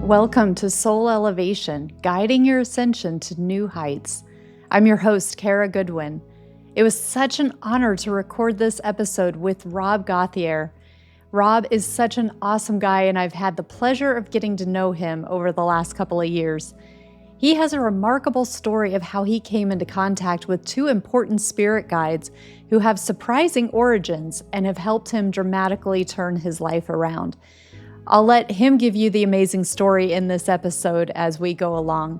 Welcome to Soul Elevation, guiding your ascension to new heights. I'm your host, Kara Goodwin. It was such an honor to record this episode with Rob Gauthier. Rob is such an awesome guy, and I've had the pleasure of getting to know him over the last couple of years. He has a remarkable story of how he came into contact with two important spirit guides who have surprising origins and have helped him dramatically turn his life around. I'll let him give you the amazing story in this episode as we go along.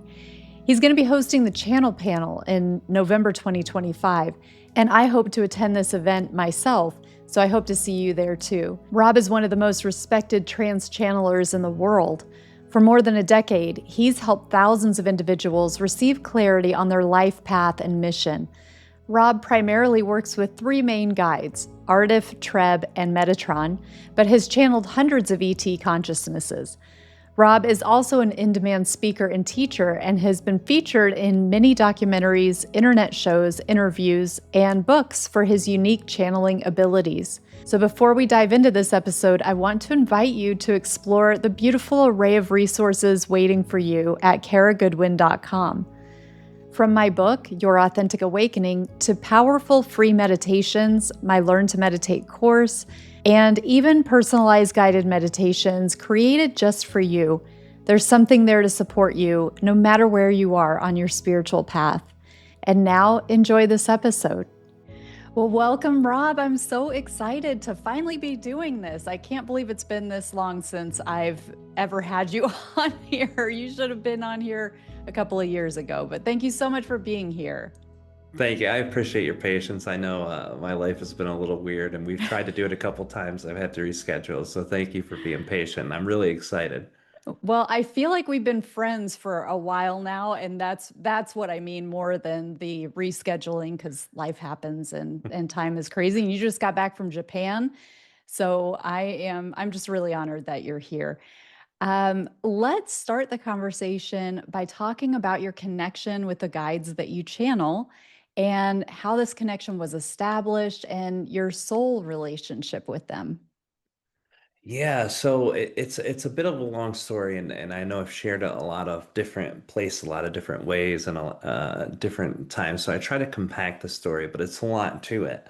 He's going to be hosting the channel panel in November 2025, and I hope to attend this event myself, so I hope to see you there too. Rob is one of the most respected trance channelers in the world. For more than a decade, he's helped thousands of individuals receive clarity on their life path and mission. Rob primarily works with three main guides, Artif, Treb, and Metatron, but has channeled hundreds of ET consciousnesses. Rob is also an in-demand speaker and teacher and has been featured in many documentaries, internet shows, interviews, and books for his unique channeling abilities. So before we dive into this episode, I want to invite you to explore the beautiful array of resources waiting for you at karagoodwin.com. From my book, Your Authentic Awakening, to powerful free meditations, my Learn to Meditate course, and even personalized guided meditations created just for you, there's something there to support you no matter where you are on your spiritual path. And now, enjoy this episode. Well, welcome, Rob. I'm so excited to finally be doing this. I can't believe it's been this long since I've ever had you on here. You should have been on here a couple of years ago, but thank you so much for being here. Thank you. I appreciate your patience. I know my life has been a little weird and we've tried to do it a couple times. I've had to reschedule. So thank you for being patient. I'm really excited. Well, I feel like we've been friends for a while now, and that's what I mean more than the rescheduling because life happens and time is crazy. And you just got back from Japan. So I'm just really honored that you're here. Let's start the conversation by talking about your connection with the guides that you channel and how this connection was established and your soul relationship with them. Yeah, so it's a bit of a long story, and I know I've shared it a lot of different places, a lot of different ways, and different times. So I try to compact the story, but it's a lot to it.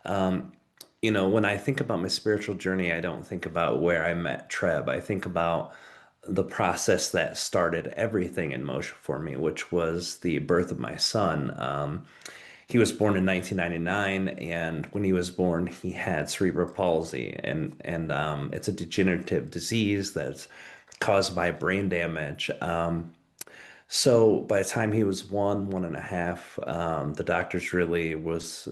Um, when I think about my spiritual journey, I don't think about where I met Treb. I think about the process that started everything in motion for me, which was the birth of my son. He was born in 1999, and when he was born, he had cerebral palsy, and it's a degenerative disease that's caused by brain damage. So by the time he was 1.5, the doctors really was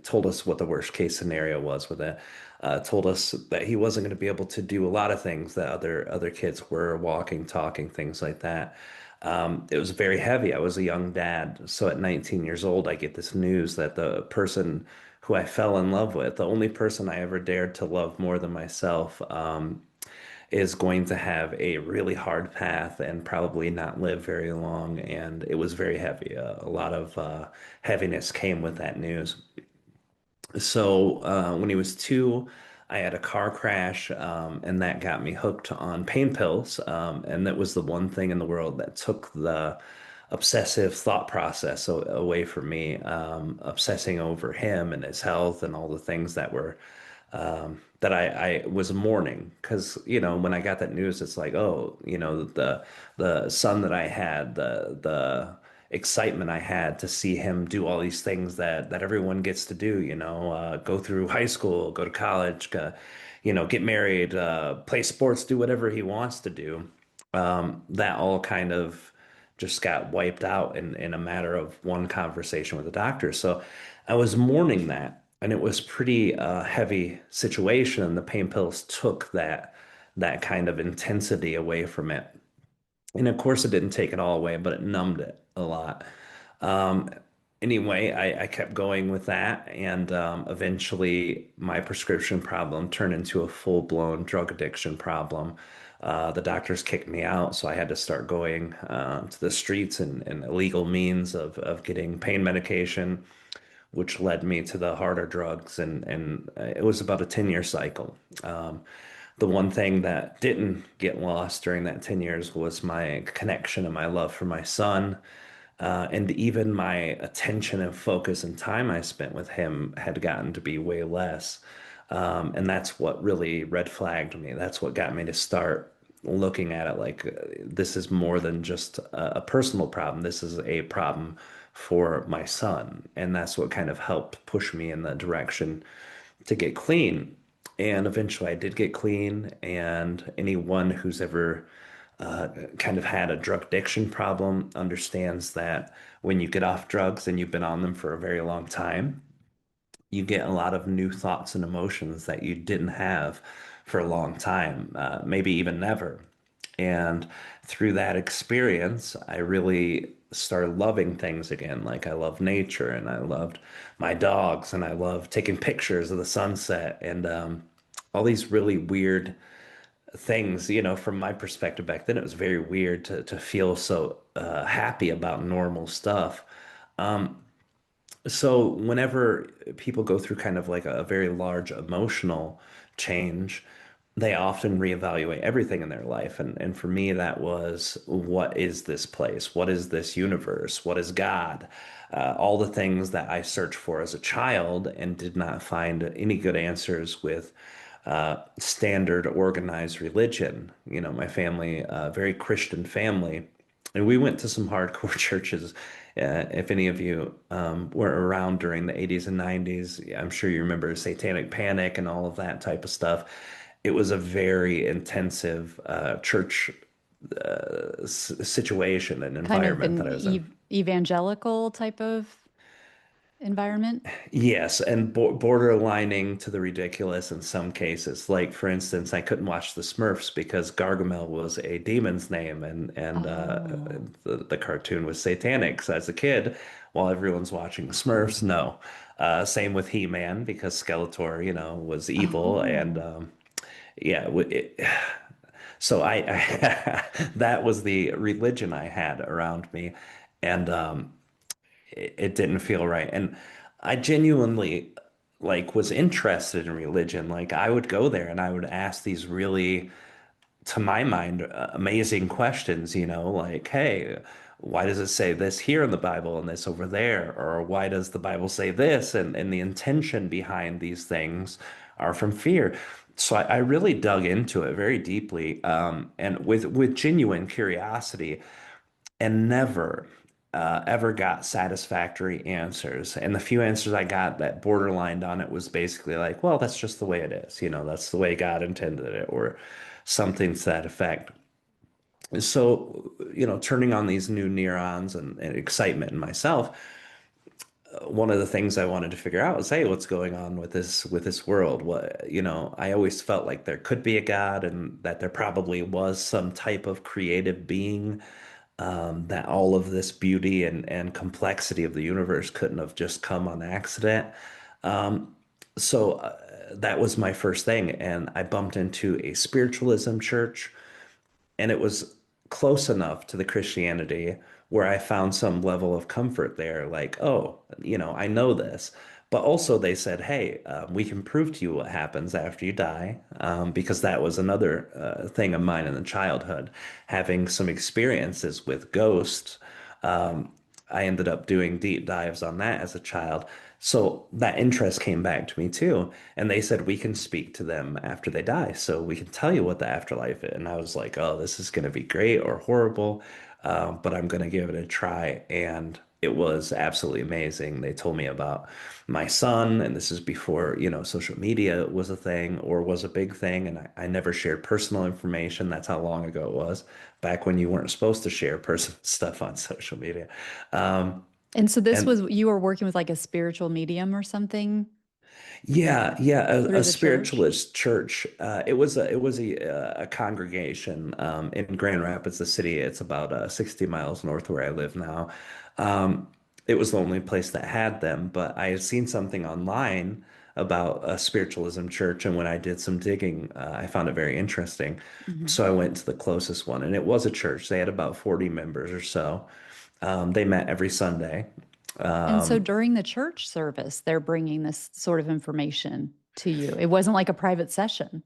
told us what the worst case scenario was with it. Told us that he wasn't going to be able to do a lot of things that other kids were, walking, talking, things like that. It was very heavy. I was a young dad, so at 19 years old, I get this news that the person who I fell in love with, the only person I ever dared to love more than myself, is going to have a really hard path and probably not live very long. And it was very heavy. A lot of heaviness came with that news. So when he was 2, I had a car crash, and that got me hooked on pain pills. And that was the one thing in the world that took the obsessive thought process away from me, obsessing over him and his health and all the things that were that I was mourning. Because when I got that news, it's like, oh, the son that I had, the excitement I had to see him do all these things that everyone gets to do, go through high school, go to college, get married, play sports, do whatever he wants to do. That all kind of just got wiped out in a matter of one conversation with the doctor. So I was mourning that, and it was pretty heavy situation. And the pain pills took that kind of intensity away from it. And of course, it didn't take it all away, but it numbed it a lot. Um, anyway, I kept going with that, and eventually, my prescription problem turned into a full-blown drug addiction problem. The doctors kicked me out, so I had to start going to the streets and illegal means of getting pain medication, which led me to the harder drugs, and it was about a 10-year cycle. the one thing that didn't get lost during that 10 years was my connection and my love for my son. And even my attention and focus and time I spent with him had gotten to be way less. And that's what really red flagged me. That's what got me to start looking at it like this is more than just a personal problem. This is a problem for my son. And that's what kind of helped push me in the direction to get clean. And eventually I did get clean. And anyone who's ever kind of had a drug addiction problem understands that when you get off drugs and you've been on them for a very long time, you get a lot of new thoughts and emotions that you didn't have for a long time, maybe even never. And through that experience, I really started loving things again. Like I love nature and I loved my dogs and I love taking pictures of the sunset and all these really weird things, from my perspective back then, it was very weird to feel so happy about normal stuff. So whenever people go through kind of like a very large emotional change, they often reevaluate everything in their life. And for me, that was what is this place? What is this universe? What is God? All the things that I searched for as a child and did not find any good answers with standard organized religion. My family, very Christian family, and we went to some hardcore churches. If any of you were around during the 80s and 90s, I'm sure you remember Satanic Panic and all of that type of stuff. It was a very intensive church situation and Kind of environment an that I was in. evangelical type of environment. Yes, and borderlining to the ridiculous in some cases. Like, for instance, I couldn't watch the Smurfs because Gargamel was a demon's name, and Oh. the cartoon was satanic. So as a kid, while everyone's watching the Smurfs, no. Same with He-Man because Skeletor, was evil, and Oh. yeah, so that was the religion I had around me, and it didn't feel right. And I genuinely like was interested in religion. Like I would go there and I would ask these really, to my mind, amazing questions, like, hey, why does it say this here in the Bible and this over there? Or why does the Bible say this? And the intention behind these things are from fear. So I really dug into it very deeply, and with genuine curiosity and never ever got satisfactory answers. And the few answers I got that borderlined on it was basically like, well, that's just the way it is. That's the way God intended it, or something to that effect. So, turning on these new neurons and excitement in myself, one of the things I wanted to figure out was, hey, what's going on with this world? I always felt like there could be a God and that there probably was some type of creative being, that all of this beauty and complexity of the universe couldn't have just come on accident. So that was my first thing. And I bumped into a spiritualism church, and it was close enough to the Christianity where I found some level of comfort there. Like, oh, I know this. But also, they said, hey, we can prove to you what happens after you die, because that was another thing of mine in the childhood, having some experiences with ghosts. I ended up doing deep dives on that as a child. So that interest came back to me too. And they said, we can speak to them after they die. So we can tell you what the afterlife is. And I was like, oh, this is going to be great or horrible, but I'm going to give it a try. And it was absolutely amazing. They told me about my son, and this is before, social media was a thing or was a big thing. And I never shared personal information. That's how long ago it was, back when you weren't supposed to share personal stuff on social media. Um, And so this was, and you were working with like a spiritual medium or something Yeah, yeah, through a the church? spiritualist church. It was a congregation in Grand Rapids, the city. It's about 60 miles north where I live now. Um, it was the only place that had them, but I had seen something online about a spiritualism church, and when I did some digging, I found it very interesting. Mhm. So I went to the closest one, and it was a church. They had about 40 members or so. They met every Sunday. And so Um, during the church service, they're bringing this sort of information to you. It wasn't like a private session.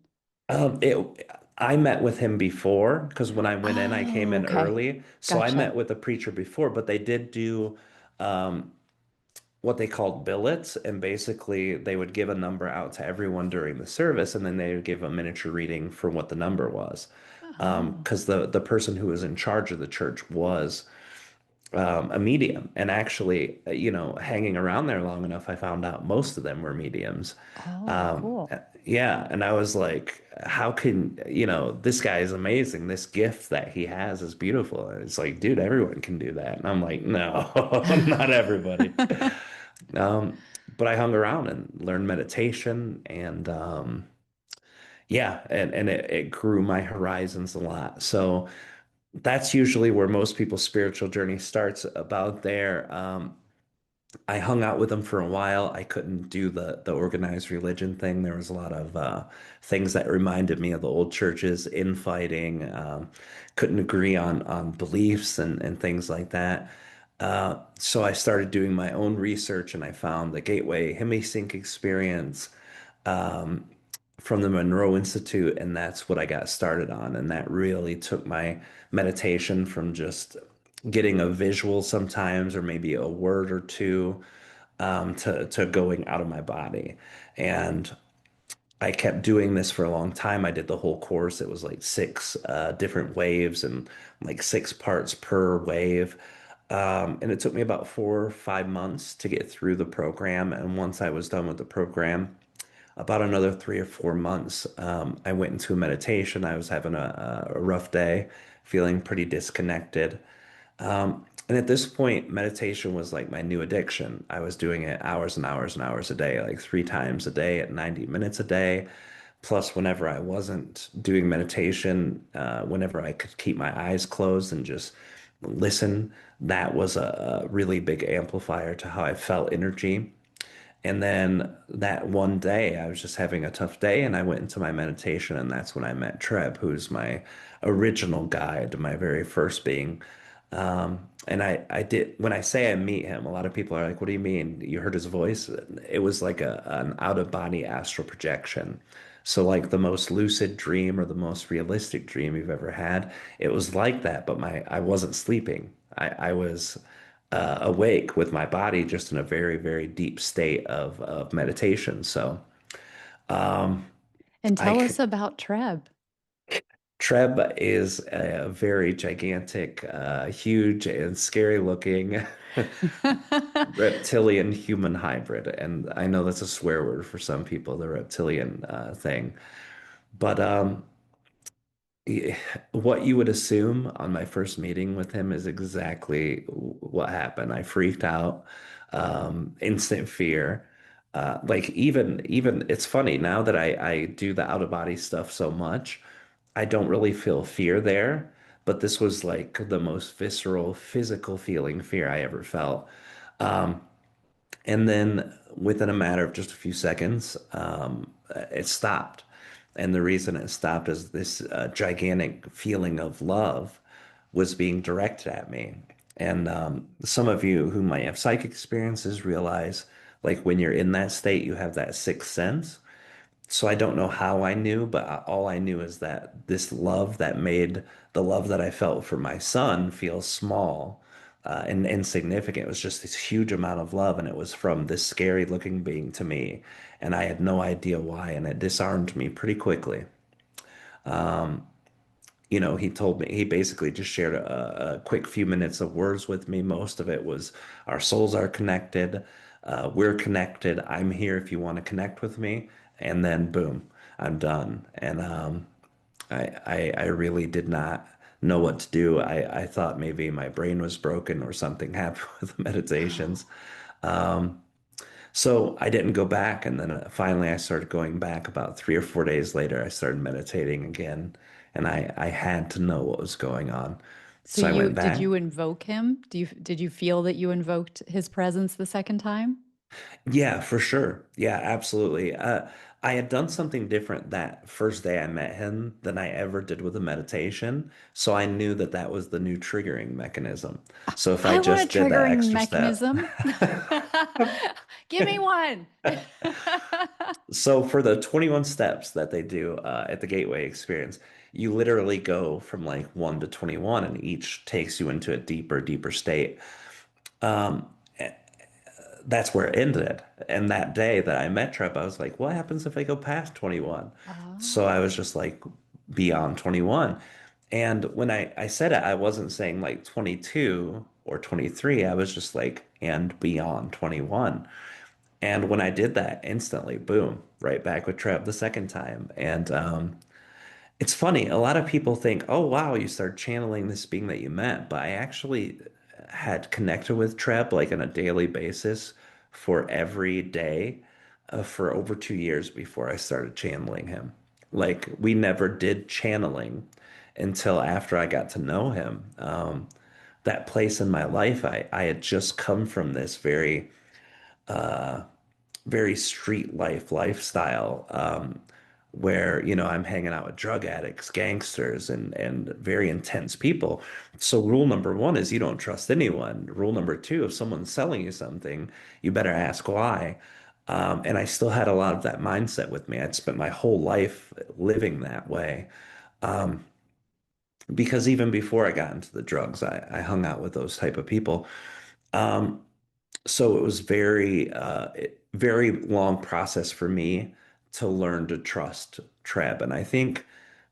It, I met with him before because when I went in, I came Oh, in okay. early. So I Gotcha. met with the preacher before, but they did do um, what they called billets. And basically, they would give a number out to everyone during the service, and then they would give a miniature reading for what the number was. Oh, Because the person who was in charge of the church was a medium. And actually, hanging around there long enough, I found out most of them were mediums. oh, Um, cool. yeah, and I was like, how can, this guy is amazing. This gift that he has is beautiful. And it's like, dude, everyone can do that. And I'm like, no, not everybody. But I hung around and learned meditation and yeah, and it grew my horizons a lot. So that's usually where most people's spiritual journey starts about there. I hung out with them for a while. I couldn't do the organized religion thing. There was a lot of things that reminded me of the old churches, infighting, couldn't agree on beliefs and things like that. So I started doing my own research and I found the Gateway Hemisync experience from the Monroe Institute, and that's what I got started on. And that really took my meditation from just getting a visual sometimes or maybe a word or two to going out of my body. And I kept doing this for a long time. I did the whole course. It was like six different waves and like six parts per wave. And it took me about 4 or 5 months to get through the program. And once I was done with the program, about another 3 or 4 months, I went into a meditation. I was having a rough day, feeling pretty disconnected. And at this point, meditation was like my new addiction. I was doing it hours and hours and hours a day, like 3 times a day at 90 minutes a day. Plus, whenever I wasn't doing meditation, whenever I could keep my eyes closed and just listen, that was a really big amplifier to how I felt energy. And then that one day, I was just having a tough day, and I went into my meditation, and that's when I met Treb, who's my original guide, my very first being. And I did, when I say I meet him, a lot of people are like, what do you mean? You heard his voice? It was like an out of body astral projection. So, like the most lucid dream or the most realistic dream you've ever had, it was like that, but I wasn't sleeping. I was awake with my body just in a very, very deep state of meditation. So, And I tell us about Treb. Treb is a very gigantic, huge, and scary looking reptilian human hybrid. And I know that's a swear word for some people, the reptilian thing. But what you would assume on my first meeting with him is exactly what happened. I freaked out, instant fear. Like even it's funny now that I do the out of body stuff so much, I don't really feel fear there, but this was like the most visceral physical feeling fear I ever felt. And then within a matter of just a few seconds, it stopped. And the reason it stopped is this gigantic feeling of love was being directed at me. And some of you who might have psychic experiences realize, like when you're in that state, you have that sixth sense. So I don't know how I knew, but all I knew is that this love that made the love that I felt for my son feel small and insignificant. It was just this huge amount of love, and it was from this scary looking being to me. And I had no idea why, and it disarmed me pretty quickly. He told me, he basically just shared a quick few minutes of words with me. Most of it was our souls are connected. We're connected. I'm here if you want to connect with me. And then boom, I'm done. And I really did not know what to do. I thought maybe my brain was broken or something happened with the meditations. So I didn't go back. And then finally I started going back about 3 or 4 days later. I started meditating again and I had to know what was going on. So So I you went did back. you invoke him? Did you feel that you invoked his presence the second time? Yeah, for sure. Yeah, absolutely. I had done something different that first day I met him than I ever did with a meditation. So I knew that that was the new triggering mechanism. So if I I want just a did that triggering extra step, mechanism. Give me one. so for the 21 steps that they do at the Gateway experience, you literally go from like 1 to 21, and each takes you into a deeper, deeper state. Um, that's where it ended. And that day that I met Treb, I was like, what happens if I go past 21? So I was Oh. just like beyond 21. And when I said it, I wasn't saying like 22 or 23. I was just like, and beyond 21. And when I did that, instantly, boom, right back with Treb the second time. And it's funny, a lot of people think, oh, wow, you started channeling this being that you met. But I actually had connected with Treb like on a daily basis for every day for over 2 years before I started channeling him. Like, we never did channeling until after I got to know him. That place in my life, I had just come from this very street lifestyle where I'm hanging out with drug addicts, gangsters, and very intense people. So rule number one is you don't trust anyone. Rule number two, if someone's selling you something, you better ask why. And I still had a lot of that mindset with me. I'd spent my whole life living that way because even before I got into the drugs, I hung out with those type of people. Um, so it was very long process for me to learn to trust Treb. And I think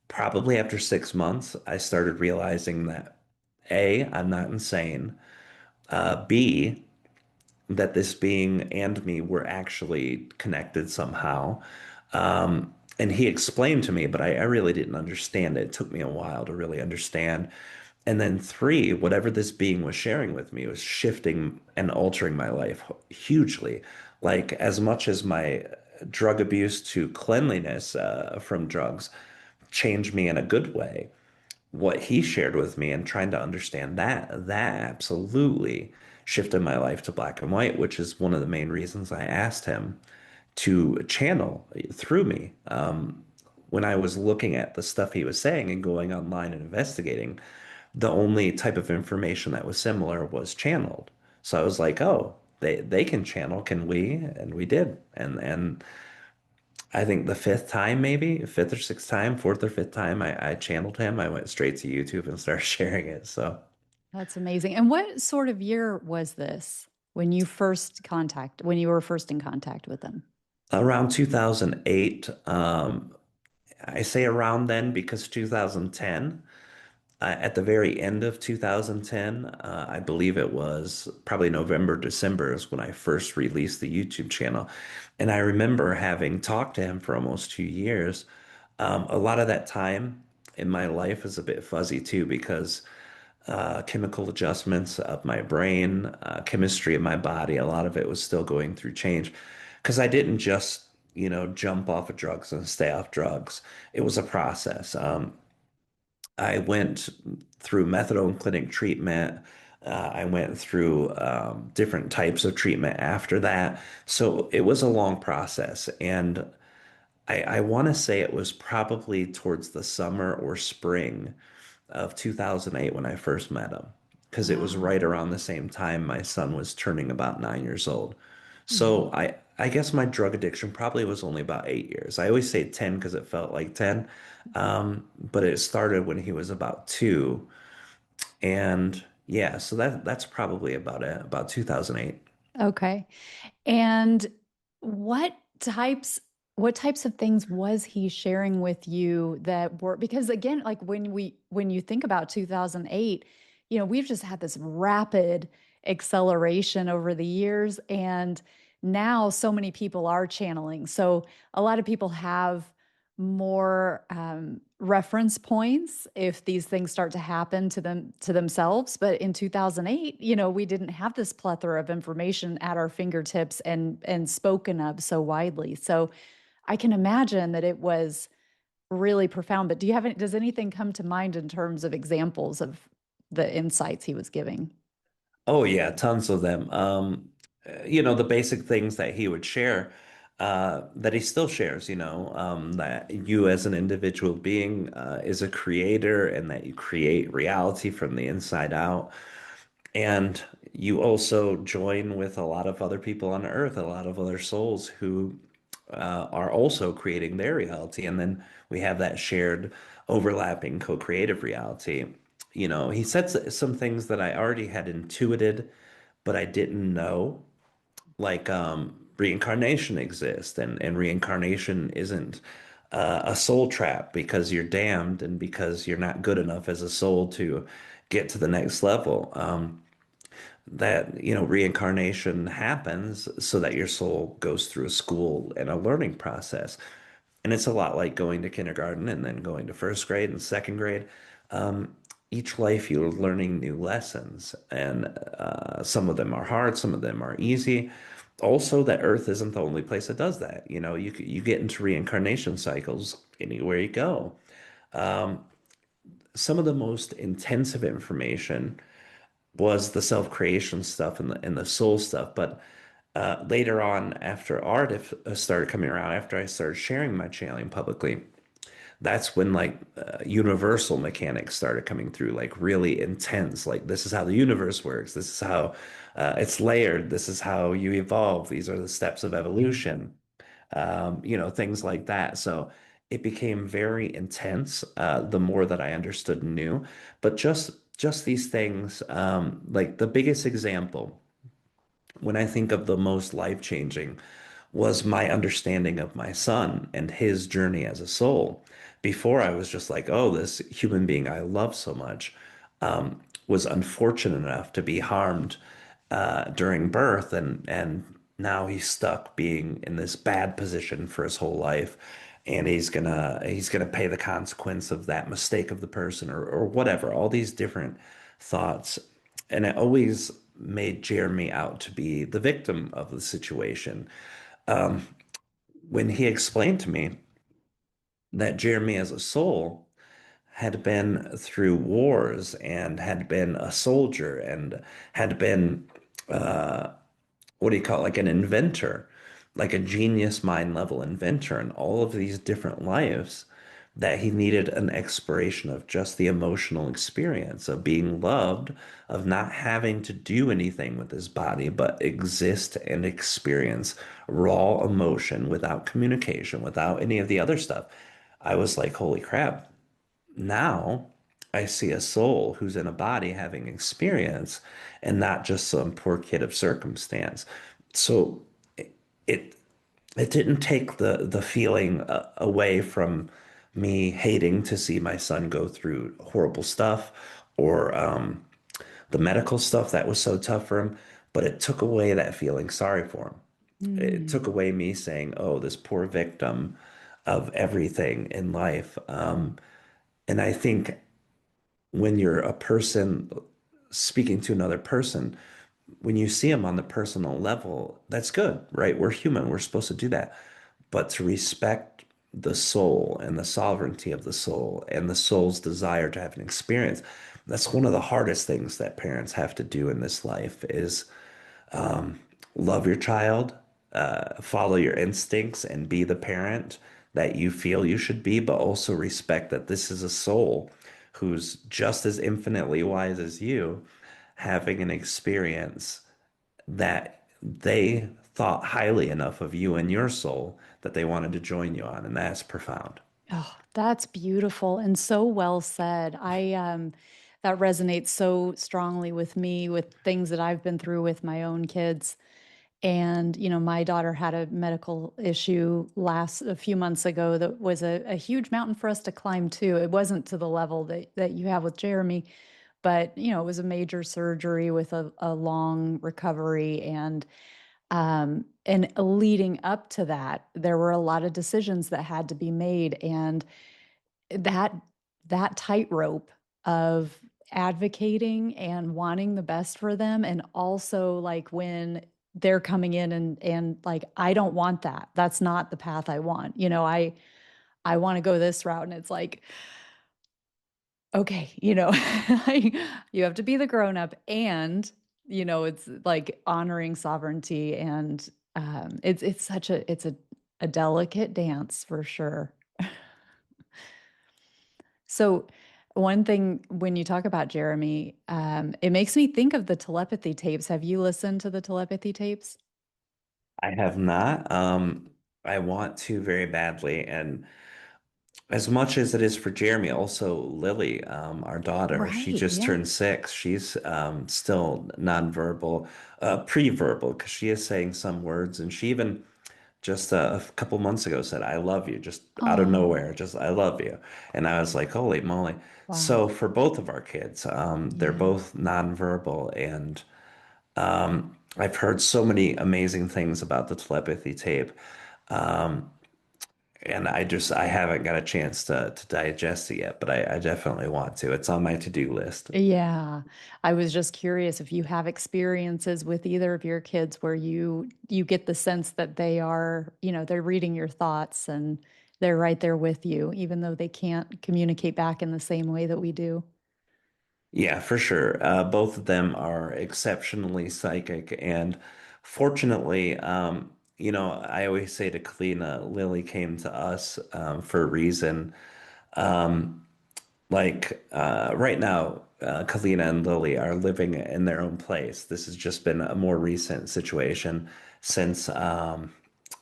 probably after 6 months, I started realizing that A, I'm not insane. B, that this being and me were actually connected somehow. And he explained to me, but I really didn't understand it. It took me a while to really understand. And then three, whatever this being was sharing with me was shifting and altering my life hugely. Like as much as my drug abuse to cleanliness from drugs changed me in a good way, what he shared with me and trying to understand that absolutely shifted my life to black and white, which is one of the main reasons I asked him to channel through me. When I was looking at the stuff he was saying and going online and investigating, the only type of information that was similar was channeled. So I was like, oh, they can channel, can we? And we did. And I think the fifth time, maybe fifth or sixth time, fourth or fifth time, I channeled him. I went straight to YouTube and started sharing it. So That's amazing. And what sort of year was this when you were first in contact with them? around 2008, I say around then because 2010. At the very end of 2010, I believe it was probably November, December is when I first released the YouTube channel. And I remember having talked to him for almost 2 years. A lot of that time in my life is a bit fuzzy too, because chemical adjustments of my brain, chemistry of my body, a lot of it was still going through change because I didn't just, jump off of drugs and stay off drugs. It was a process. I went through methadone clinic treatment. I went through different types of treatment after that. So it was a long process. And I want to say it was probably towards the summer or spring of 2008 when I first met him, because it was right Wow. around the same time my son was turning about 9 years old. So Mhm. I guess my drug addiction probably was only about 8 years. I always say 10 because it felt like 10. But it started when he was about two. And yeah, so that's probably about it, about 2008. Okay. And what types what types of things was he sharing with you that were, because again, like when you think about 2008, we've just had this rapid acceleration over the years, and now so many people are channeling. So a lot of people have more reference points if these things start to happen to themselves. But in 2008, we didn't have this plethora of information at our fingertips and spoken of so widely. So I can imagine that it was really profound. But does anything come to mind in terms of examples of the insights he was giving? Oh yeah, tons of them. The basic things that he would share. that he still shares, that you as an individual being is a creator and that you create reality from the inside out. And you also join with a lot of other people on Earth, a lot of other souls who are also creating their reality. And then we have that shared overlapping co-creative reality. He said some things that I already had intuited, but I didn't know, like reincarnation exists, and reincarnation isn't a soul trap because you're damned and because you're not good enough as a soul to get to the next level. That reincarnation happens so that your soul goes through a school and a learning process, and it's a lot like going to kindergarten and then going to first grade and second grade. Each life you're learning new lessons, and some of them are hard, some of them are easy. Also, that Earth isn't the only place that does that. You get into reincarnation cycles anywhere you go. Some of the most intensive information was the self-creation stuff and the soul stuff. But later on, after Artif started coming around, after I started sharing my channeling publicly, that's when like universal mechanics started coming through, like really intense. Like this is how the universe works. This is how it's layered. This is how you evolve. These are the steps of evolution. Things like that. So it became very intense the more that I understood and knew. But just these things, like the biggest example when I think of the most life-changing was my understanding of my son and his journey as a soul. Before I was just like, oh, this human being I love so much was unfortunate enough to be harmed during birth, and now he's stuck being in this bad position for his whole life, and he's gonna pay the consequence of that mistake of the person or whatever. All these different thoughts, and it always made Jeremy out to be the victim of the situation. When he explained to me that Jeremy as a soul had been through wars and had been a soldier and had been what do you call it, like an inventor, like a genius mind level inventor in all of these different lives, that he needed an exploration of just the emotional experience of being loved, of not having to do anything with his body, but exist and experience raw emotion without communication, without any of the other stuff. I was like, holy crap. Now I see a soul who's in a body having experience and not just some poor kid of circumstance. So it it didn't take the feeling away from me hating to see my son go through horrible stuff or the medical stuff that was so tough for him, but it took away that feeling sorry for him. It Mm. took away me saying, "Oh, this poor victim of everything in life." And I think when you're a person speaking to another person, when you see them on the personal level, that's good, right? We're human. We're supposed to do that. But to respect the soul and the sovereignty of the soul and the soul's desire to have an experience, that's one of the hardest things that parents have to do in this life is love your child, follow your instincts, and be the parent that you feel you should be, but also respect that this is a soul who's just as infinitely wise as you, having an experience that they thought highly enough of you and your soul that they wanted to join you on. And that's profound. Oh, that's beautiful and so well said. That resonates so strongly with me with things that I've been through with my own kids. And, my daughter had a medical issue last a few months ago that was a huge mountain for us to climb too. It wasn't to the level that you have with Jeremy, but, it was a major surgery with a long recovery. And leading up to that, there were a lot of decisions that had to be made. And that that tightrope of advocating and wanting the best for them, and also like when they're coming in and like, I don't want that. That's not the path I want. I want to go this route. And it's like, okay, like, you have to be the grown up, and it's like honoring sovereignty and It's such a delicate dance for sure. So one thing when you talk about Jeremy, it makes me think of the telepathy tapes. Have you listened to the telepathy tapes? I have not. I want to very badly, and as much as it is for Jeremy, also Lily, our daughter, she Right. just Yeah. turned 6. She's still nonverbal, pre-verbal, because she is saying some words, and she even just a couple months ago said, "I love you," just out of nowhere, Oh, just "I love you," and I was like, "Holy moly!" wow. So for both of our kids, they're Yeah. both nonverbal, and I've heard so many amazing things about the telepathy tape. Um, and I haven't got a chance to digest it yet, but I definitely want to. It's on my to-do list. Yeah. I was just curious if you have experiences with either of your kids where you get the sense that they are, they're reading your thoughts and they're right there with you, even though they can't communicate back in the same way that we do. Yeah, for sure. Both of them are exceptionally psychic, and fortunately, I always say to Kaleena, Lily came to us for a reason. Um, right now, Kaleena and Lily are living in their own place. This has just been a more recent situation since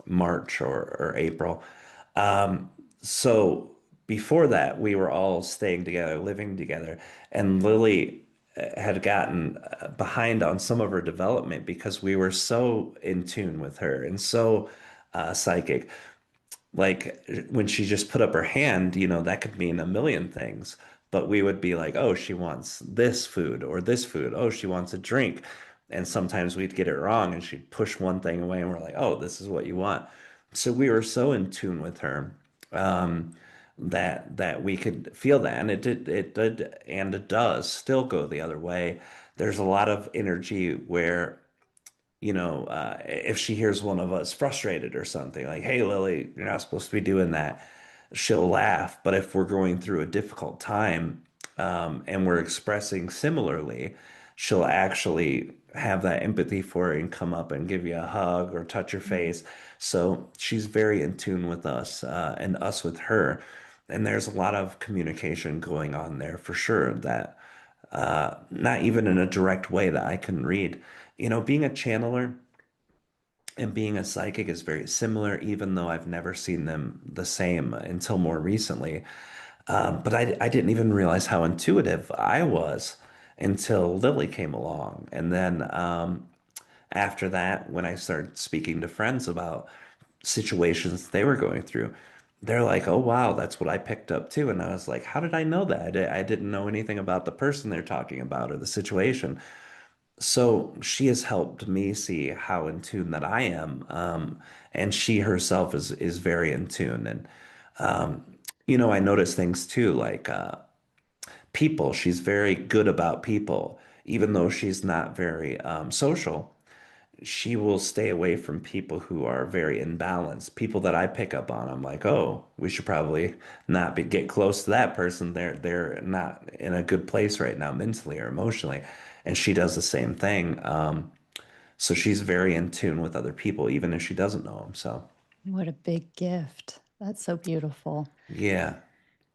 March or April. Um, so before that, we were all staying together, living together, and Lily had gotten behind on some of her development because we were so in tune with her and so psychic. Like when she just put up her hand, that could mean a million things. But we would be like, oh, she wants this food or this food. Oh, she wants a drink. And sometimes we'd get it wrong and she'd push one thing away and we're like, oh, this is what you want. So we were so in tune with her that we could feel that. And it did and it does still go the other way. There's a lot of energy where if she hears one of us frustrated or something, like, hey, Lily, you're not supposed to be doing that, she'll laugh. But if we're going through a difficult time, and we're expressing similarly, she'll actually have that empathy for it and come up and give you a hug or touch your face. So she's very in tune with us, and us with her. And there's a lot of communication going on there for sure that not even in a direct way that I can read. Being a channeler and being a psychic is very similar, even though I've never seen them the same until more recently. But I didn't even realize how intuitive I was until Lily came along. And then after that, when I started speaking to friends about situations they were going through, they're like, oh, wow, that's what I picked up too. And I was like, how did I know that? I didn't know anything about the person they're talking about or the situation. So she has helped me see how in tune that I am. And she herself is very in tune. And I notice things too, like people. She's very good about people, even though she's not very social. She will stay away from people who are very imbalanced. People that I pick up on, I'm like, oh, we should probably not get close to that person. They're not in a good place right now, mentally or emotionally. And she does the same thing. So she's very in tune with other people, even if she doesn't know them. So What a big gift. That's so beautiful. yeah.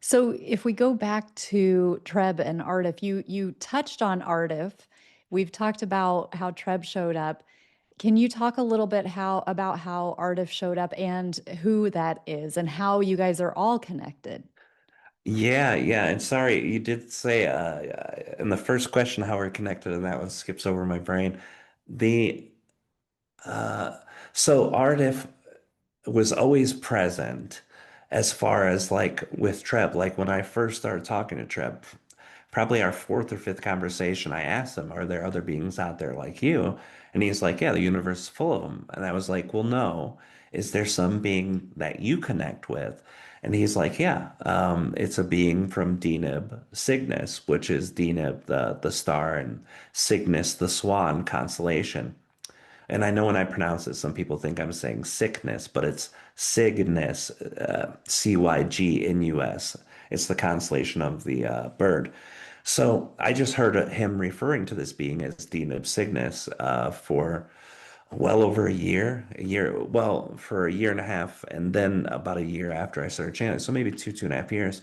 So if we go back to Treb and Artif, you touched on Artif. We've talked about how Treb showed up. Can you talk a little bit about how Artif showed up and who that is and how you guys are all connected? Yeah, yeah. And sorry, you did say in the first question how we're connected, and that one skips over my brain. The uh so Artif was always present as far as like with Treb. Like when I first started talking to Treb, probably our fourth or fifth conversation, I asked him, are there other beings out there like you? And he's like, yeah, the universe is full of them. And I was like, well, no. Is there some being that you connect with? And he's like, yeah, it's a being from Deneb Cygnus, which is Deneb, the star, and Cygnus, the swan constellation. And I know when I pronounce it, some people think I'm saying sickness, but it's Cygnus, Cygnus. It's the constellation of the bird. So I just heard him referring to this being as Dean of Cygnus for well over well, for a year and a half, and then about a year after I started channeling, so maybe 2.5 years.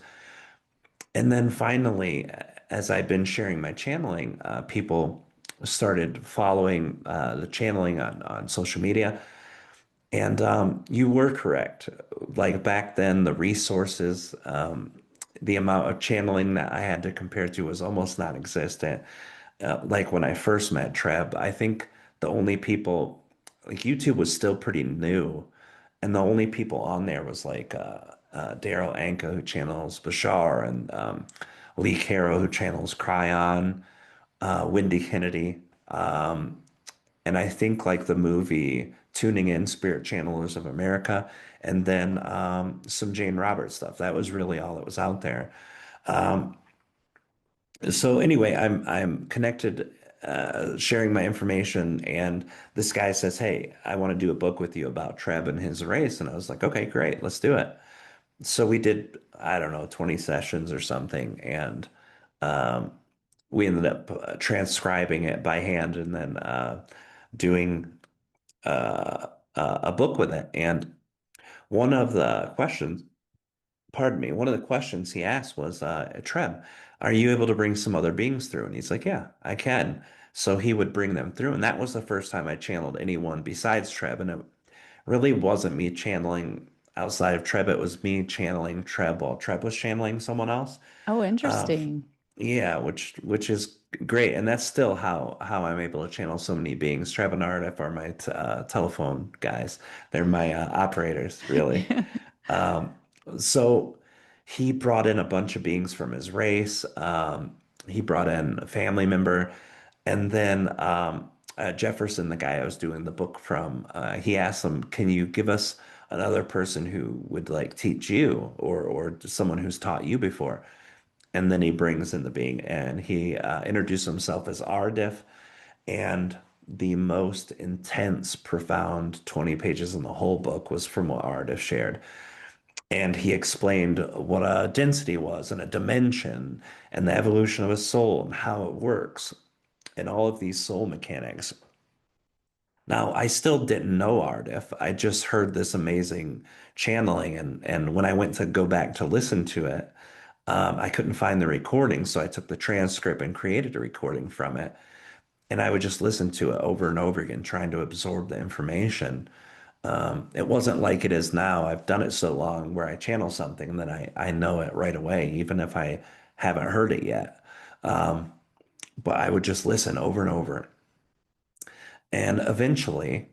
And then finally, as I've been sharing my channeling, people started following the channeling on social media. And you were correct. Like back then, the resources, the amount of channeling that I had to compare to was almost non-existent. Like when I first met Treb, I think the only people, like YouTube was still pretty new, and the only people on there was like Daryl Anka who channels Bashar, and Lee Caro who channels Cryon, Wendy Kennedy. And I think like the movie Tuning In, Spirit Channelers of America, and then some Jane Roberts stuff. That was really all that was out there. So anyway, I'm connected, sharing my information, and this guy says, "Hey, I want to do a book with you about Treb and his race." And I was like, "Okay, great, let's do it." So we did, I don't know, 20 sessions or something, and we ended up transcribing it by hand and then doing a book with it. And one of the questions, pardon me, one of the questions he asked was, Treb, are you able to bring some other beings through? And he's like, yeah, I can. So he would bring them through. And that was the first time I channeled anyone besides Treb. And it really wasn't me channeling outside of Treb. It was me channeling Treb while Treb was channeling someone else. Oh, Uh, interesting. yeah, which is great, and that's still how I'm able to channel so many beings. Treb and Artif are my telephone guys. They're my operators, really. Um, so he brought in a bunch of beings from his race. He brought in a family member, and then Jefferson, the guy I was doing the book from, he asked him, "Can you give us another person who would like teach you, or someone who's taught you before?" And then he brings in the being, and he introduced himself as Aridif, and the most intense, profound 20 pages in the whole book was from what Aridif shared. And he explained what a density was and a dimension and the evolution of a soul and how it works and all of these soul mechanics. Now, I still didn't know Ardif. I just heard this amazing channeling, and when I went to go back to listen to it, I couldn't find the recording, so I took the transcript and created a recording from it. And I would just listen to it over and over again, trying to absorb the information. It wasn't like it is now. I've done it so long where I channel something and then I know it right away, even if I haven't heard it yet. But I would just listen over and over. And eventually,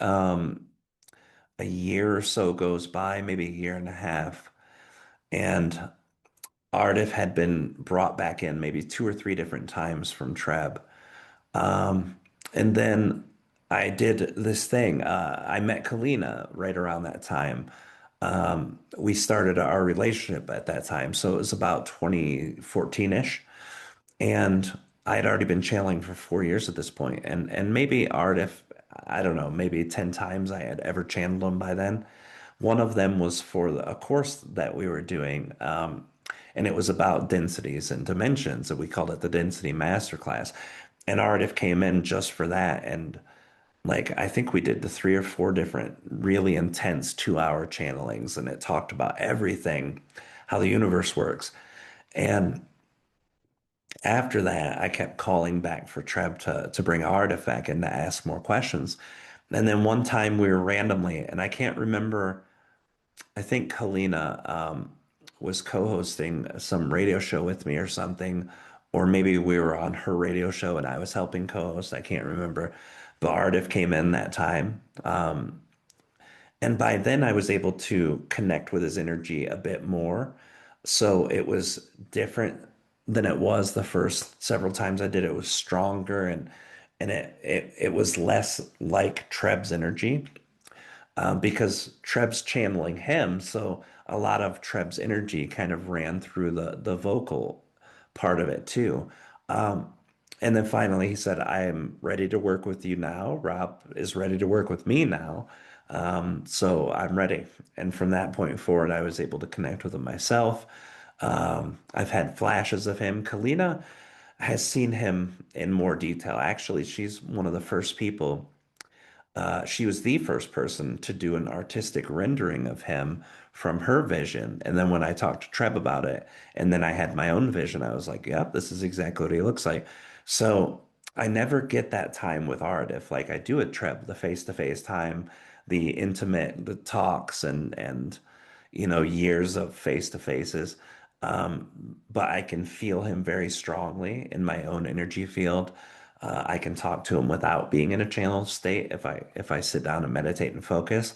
um, a year or so goes by, maybe a year and a half, and Ardif had been brought back in maybe two or three different times from Treb. Um, and then I did this thing. I met Kaleena right around that time. We started our relationship at that time, so it was about 2014-ish. And I had already been channeling for 4 years at this point, and maybe Ardif, I don't know, maybe 10 times I had ever channeled him by then. One of them was for a course that we were doing, and it was about densities and dimensions, and we called it the Density Masterclass. And Ardif came in just for that, and like I think we did the three or four different really intense 2 hour channelings, and it talked about everything, how the universe works. And after that, I kept calling back for Treb to bring Artifact and to ask more questions. And then one time we were randomly, and I can't remember, I think Kaleena was co-hosting some radio show with me or something, or maybe we were on her radio show and I was helping co-host. I can't remember. But Ardif came in that time. And by then I was able to connect with his energy a bit more. So it was different than it was the first several times I did. It was stronger, and it was less like Treb's energy, because Treb's channeling him. So a lot of Treb's energy kind of ran through the vocal part of it too. And then finally he said, I am ready to work with you now. Rob is ready to work with me now. So I'm ready. And from that point forward, I was able to connect with him myself. I've had flashes of him. Kaleena has seen him in more detail. Actually, she's one of the first people She was the first person to do an artistic rendering of him from her vision. And then when I talked to Treb about it, and then I had my own vision, I was like, yep, this is exactly what he looks like. So I never get that time with Aridif like I do with Treb, the face-to-face time, the intimate, the talks and years of face-to-faces. But I can feel him very strongly in my own energy field. I can talk to him without being in a channel state if I sit down and meditate and focus.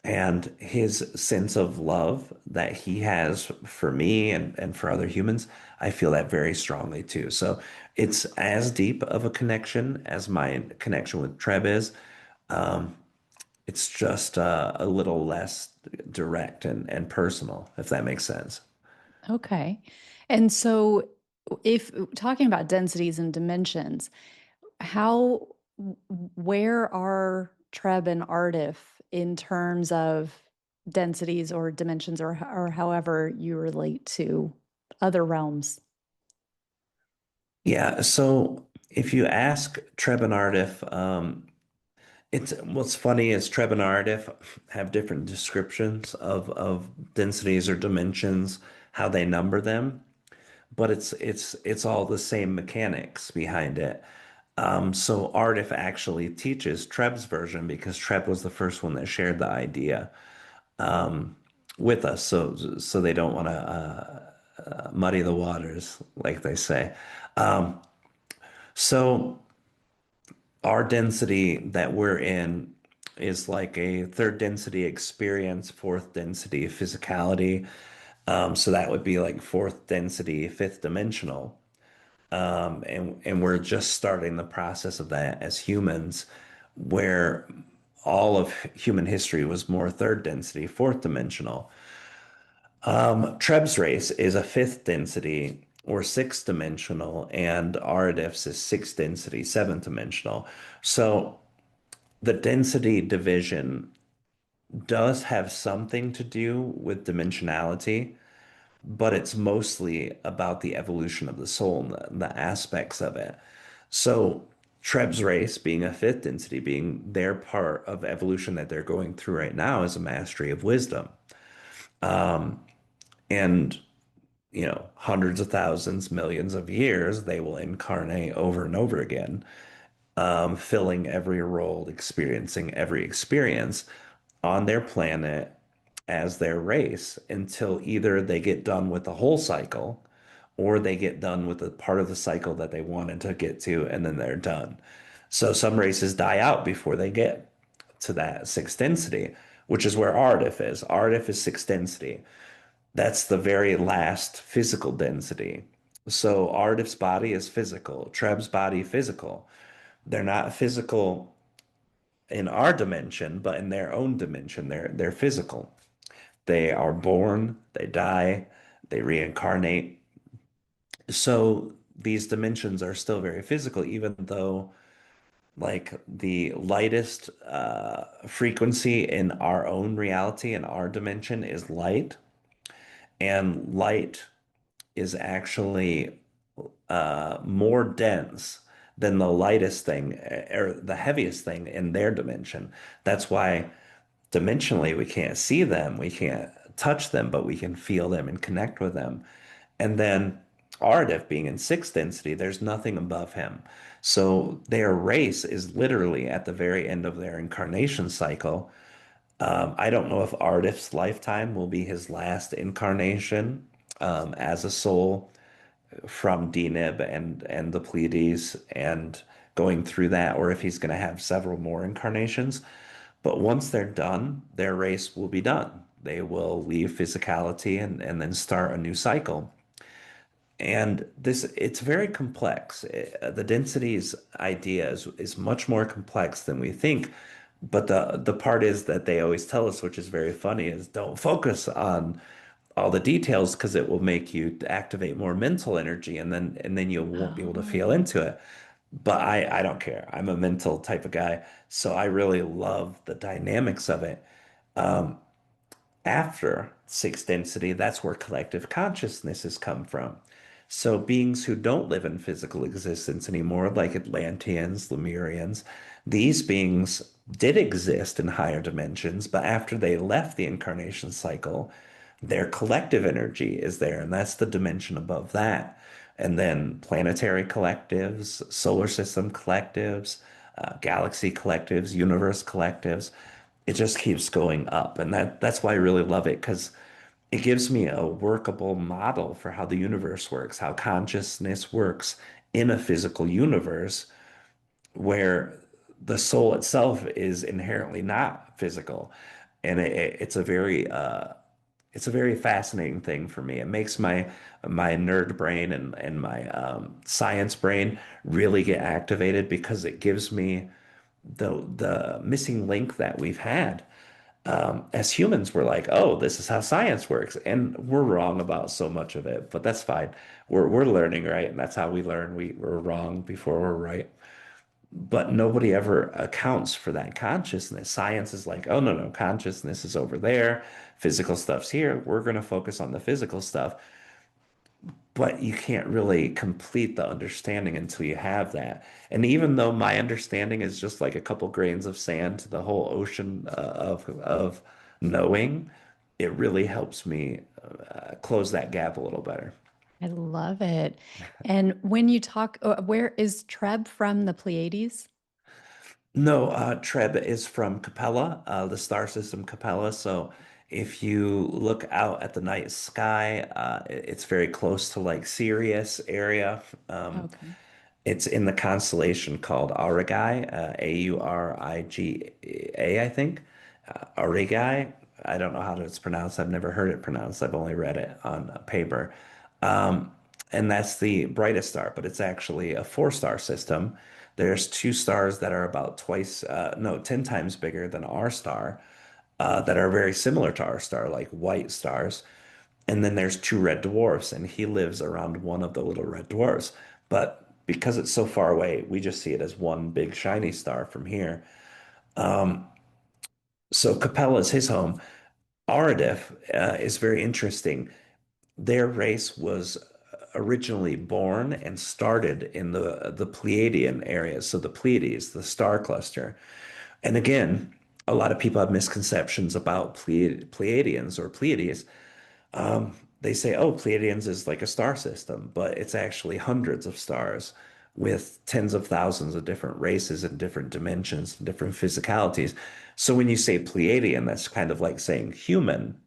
And his sense of love that he has for me and for other humans, I feel that very strongly too. So it's as deep of a connection as my connection with Treb is. Um, it's just a little less direct and personal, if that makes sense. Okay. And so, if talking about densities and dimensions, how, where are Treb and Artif in terms of densities or dimensions or however you relate to other realms? Yeah, so if you ask Treb and Ardif, it's what's funny is Treb and Ardif have different descriptions of densities or dimensions, how they number them, but it's all the same mechanics behind it. So Ardif actually teaches Treb's version because Treb was the first one that shared the idea with us, so they don't want to muddy the waters, like they say. So our density that we're in is like a third density experience, fourth density physicality. So that would be like fourth density, fifth dimensional. And we're just starting the process of that as humans, where all of human history was more third density, fourth dimensional. Treb's race is a fifth density or sixth dimensional, and Aridif's is sixth density, seventh dimensional. So the density division does have something to do with dimensionality, but it's mostly about the evolution of the soul and the aspects of it. So Treb's race being a fifth density, being their part of evolution that they're going through right now is a mastery of wisdom. And hundreds of thousands, millions of years, they will incarnate over and over again, filling every role, experiencing every experience on their planet as their race until either they get done with the whole cycle or they get done with the part of the cycle that they wanted to get to and then they're done. So some races die out before they get to that sixth density, which is where Ardif is. Ardif is sixth density. That's the very last physical density. So Ardif's body is physical, Treb's body physical. They're not physical in our dimension, but in their own dimension, they're physical. They are born, they die, they reincarnate. So these dimensions are still very physical, even though like the lightest frequency in our own reality in our dimension is light, and light is actually more dense than the lightest thing or the heaviest thing in their dimension. That's why dimensionally we can't see them, we can't touch them, but we can feel them and connect with them. And then Ardif being in sixth density, there's nothing above him. So their race is literally at the very end of their incarnation cycle. I don't know if Ardif's lifetime will be his last incarnation as a soul from Deneb and the Pleiades and going through that, or if he's going to have several more incarnations. But once they're done, their race will be done. They will leave physicality and then start a new cycle. And it's very complex. The densities idea is much more complex than we think. But the part is that they always tell us, which is very funny, is don't focus on all the details because it will make you activate more mental energy and then you won't be able to feel Oh, into it. But I don't care. I'm a mental type of guy, so I really love the dynamics of it. After sixth density, that's where collective consciousness has come from. So beings who don't live in physical existence anymore, like Atlanteans, Lemurians, these beings did exist in higher dimensions, but after they left the incarnation cycle, their collective energy is there, and that's the dimension above that. And then planetary collectives, solar system collectives, galaxy collectives, universe collectives, it just keeps going up. And that's why I really love it because it gives me a workable model for how the universe works, how consciousness works in a physical universe where the soul itself is inherently not physical. And it's a very fascinating thing for me. It makes my nerd brain and my science brain really get activated because it gives me the missing link that we've had. As humans, we're like, oh, this is how science works, and we're wrong about so much of it, but that's fine. We're learning, right? And that's how we learn. We're wrong before we're right. But nobody ever accounts for that consciousness. Science is like, oh, no, no, consciousness is over there. Physical stuff's here. We're going to focus on the physical stuff. But you can't really complete the understanding until you have that. And even though my understanding is just like a couple grains of sand to the whole ocean of knowing, it really helps me close that gap a little better. I love it. And when you talk, where is Treb from the Pleiades? No, Treb is from Capella, the star system Capella. So if you look out at the night sky, it's very close to like Sirius area. Okay. It's in the constellation called Aurigae, Auriga, I think. Aurigae. I don't know how it's pronounced. I've never heard it pronounced. I've only read it on paper. Um, and that's the brightest star, but it's actually a four-star system. There's two stars that are about twice, no, 10 times bigger than our star, that are very similar to our star, like white stars. And then there's two red dwarfs, and he lives around one of the little red dwarfs. But because it's so far away, we just see it as one big shiny star from here. So Capella is his home. Aridif is very interesting. Their race was originally born and started in the Pleiadian area, so the Pleiades, the star cluster. And again, a lot of people have misconceptions about Pleiadians or Pleiades. They say, oh, Pleiadians is like a star system, but it's actually hundreds of stars with tens of thousands of different races and different dimensions and different physicalities. So when you say Pleiadian, that's kind of like saying human,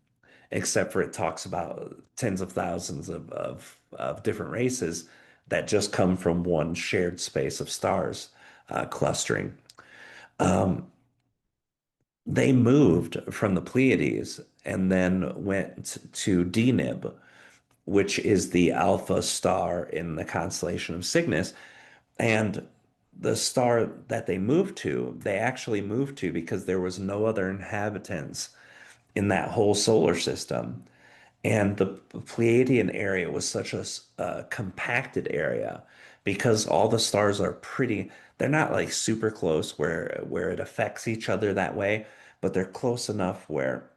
except for it talks about tens of thousands of different races that just come from one shared space of stars clustering. They moved from the Pleiades and then went to Deneb, which is the alpha star in the constellation of Cygnus. And the star that they moved to, they actually moved to because there was no other inhabitants in that whole solar system. And the Pleiadian area was such a compacted area because all the stars are pretty, they're not like super close where it affects each other that way, but they're close enough where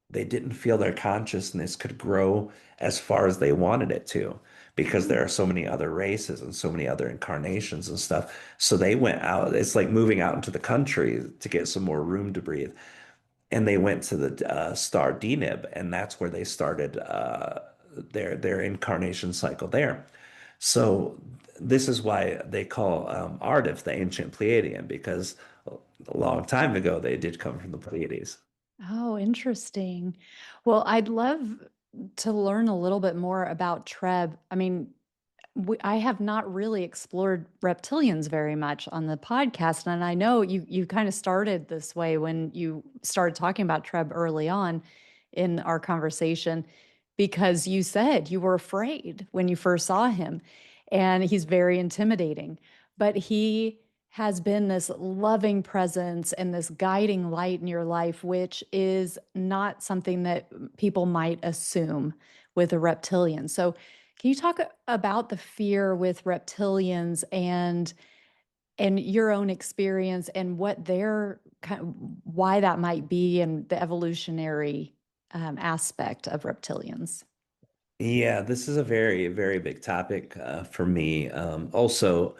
they didn't feel their consciousness could grow as far as they wanted it to because there are so many other races and so many other incarnations and stuff. So they went out. It's like moving out into the country to get some more room to breathe. And they went to the star Deneb, and that's where they started their incarnation cycle there. So this is why they call Ardif the ancient Pleiadian because a long time ago they did come from the Pleiades. Oh, interesting. Well, I'd love to learn a little bit more about Treb. I mean, I have not really explored reptilians very much on the podcast, and I know you kind of started this way when you started talking about Treb early on in our conversation, because you said you were afraid when you first saw him, and he's very intimidating. But he has been this loving presence and this guiding light in your life, which is not something that people might assume with a reptilian. So, can you talk about the fear with reptilians and your own experience and what their why that might be and the evolutionary aspect of reptilians? Yeah, this is a very, very big topic for me. Also,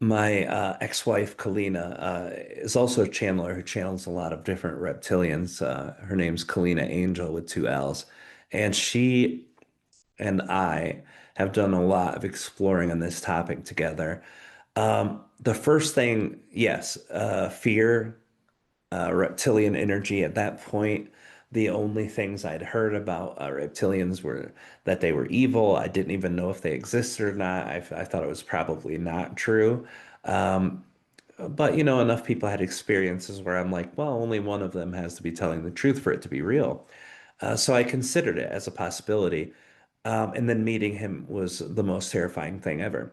my ex-wife Kaleena is also a channeler who channels a lot of different reptilians. Her name's Kaleena Angel with two L's, and she and I have done a lot of exploring on this topic together. The first thing, yes, fear, reptilian energy at that point. The only things I'd heard about reptilians were that they were evil. I didn't even know if they existed or not. I thought it was probably not true. Um, but, enough people had experiences where I'm like, well, only one of them has to be telling the truth for it to be real. So I considered it as a possibility. And then meeting him was the most terrifying thing ever.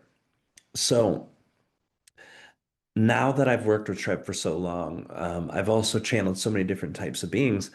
So now that I've worked with Treb for so long, I've also channeled so many different types of beings.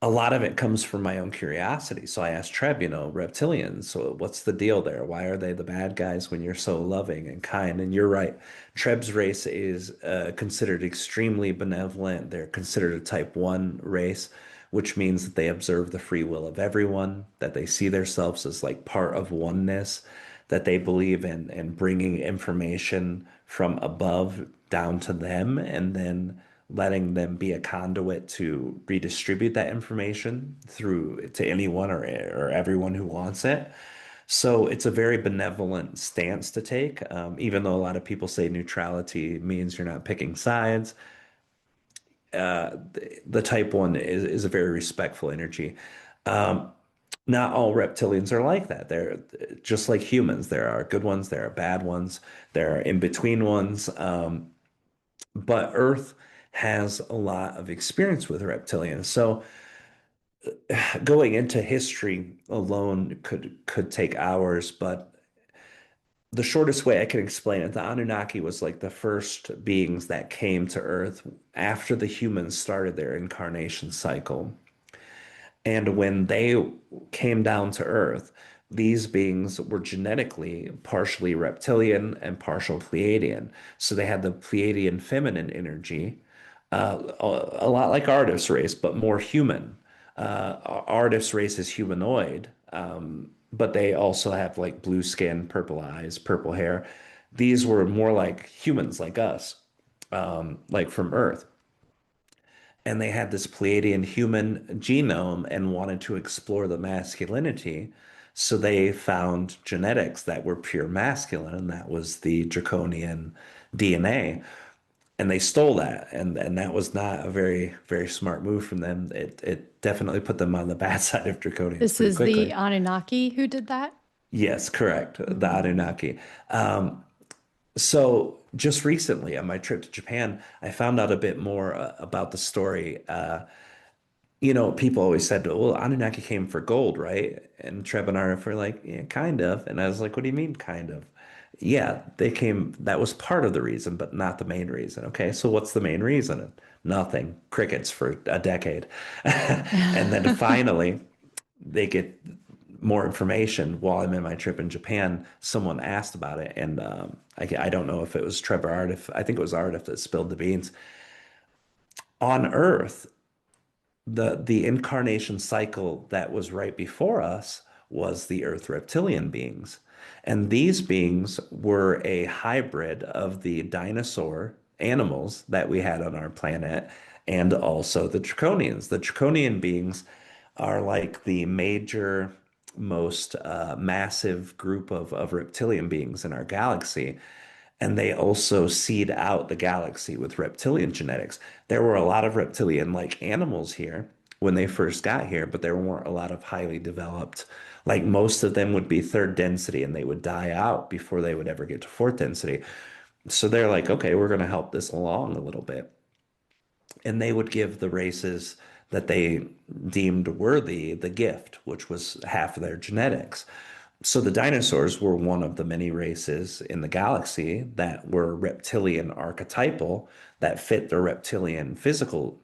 A lot of it comes from my own curiosity. So I asked Treb, reptilians, so what's the deal there? Why are they the bad guys when you're so loving and kind? And you're right. Treb's race is considered extremely benevolent. They're considered a type 1 race, which means that they observe the free will of everyone, that they see themselves as like part of oneness, that they believe in bringing information from above down to them and then letting them be a conduit to redistribute that information through to anyone or everyone who wants it. So it's a very benevolent stance to take, even though a lot of people say neutrality means you're not picking sides. The type one is a very respectful energy. Not all reptilians are like that. They're just like humans. There are good ones, there are bad ones, there are in between ones. But Earth has a lot of experience with reptilians. So going into history alone could take hours, but the shortest way I can explain it, the Anunnaki was like the first beings that came to Earth after the humans started their incarnation cycle. And when they came down to Earth, these beings were genetically partially reptilian and partial Pleiadian. So they had the Pleiadian feminine energy, a lot like Artis race, but more human. Artis race is humanoid, but they also have like blue skin, purple eyes, purple hair. These were more like humans, like us, like from Earth, and they had this Pleiadian human genome and wanted to explore the masculinity. So they found genetics that were pure masculine, and that was the draconian DNA. And they stole that, and that was not a very, very smart move from them. It definitely put them on the bad side of draconians This pretty is the quickly. Anunnaki who did that? Yes, correct. The Mm. Anunnaki. So just recently on my trip to Japan, I found out a bit more about the story. People always said, well, Anunnaki came for gold, right? And Treb and Arif were like, yeah, kind of. And I was like, what do you mean, kind of? Yeah, they came, that was part of the reason, but not the main reason. Okay, so what's the main reason? Nothing. Crickets for a decade. And then finally, they get more information while I'm in my trip in Japan. Someone asked about it, and I don't know if it was Treb or Arif. I think it was Arif that spilled the beans. On Earth, the incarnation cycle that was right before us was the Earth reptilian beings. And these beings were a hybrid of the dinosaur animals that we had on our planet and also the draconians. The draconian beings are like the major, most massive group of reptilian beings in our galaxy. And they also seed out the galaxy with reptilian genetics. There were a lot of reptilian like animals here when they first got here, but there weren't a lot of highly developed. Like most of them would be third density and they would die out before they would ever get to fourth density. So they're like, okay, we're going to help this along a little bit. And they would give the races that they deemed worthy the gift, which was half of their genetics. So the dinosaurs were one of the many races in the galaxy that were reptilian archetypal that fit their reptilian physical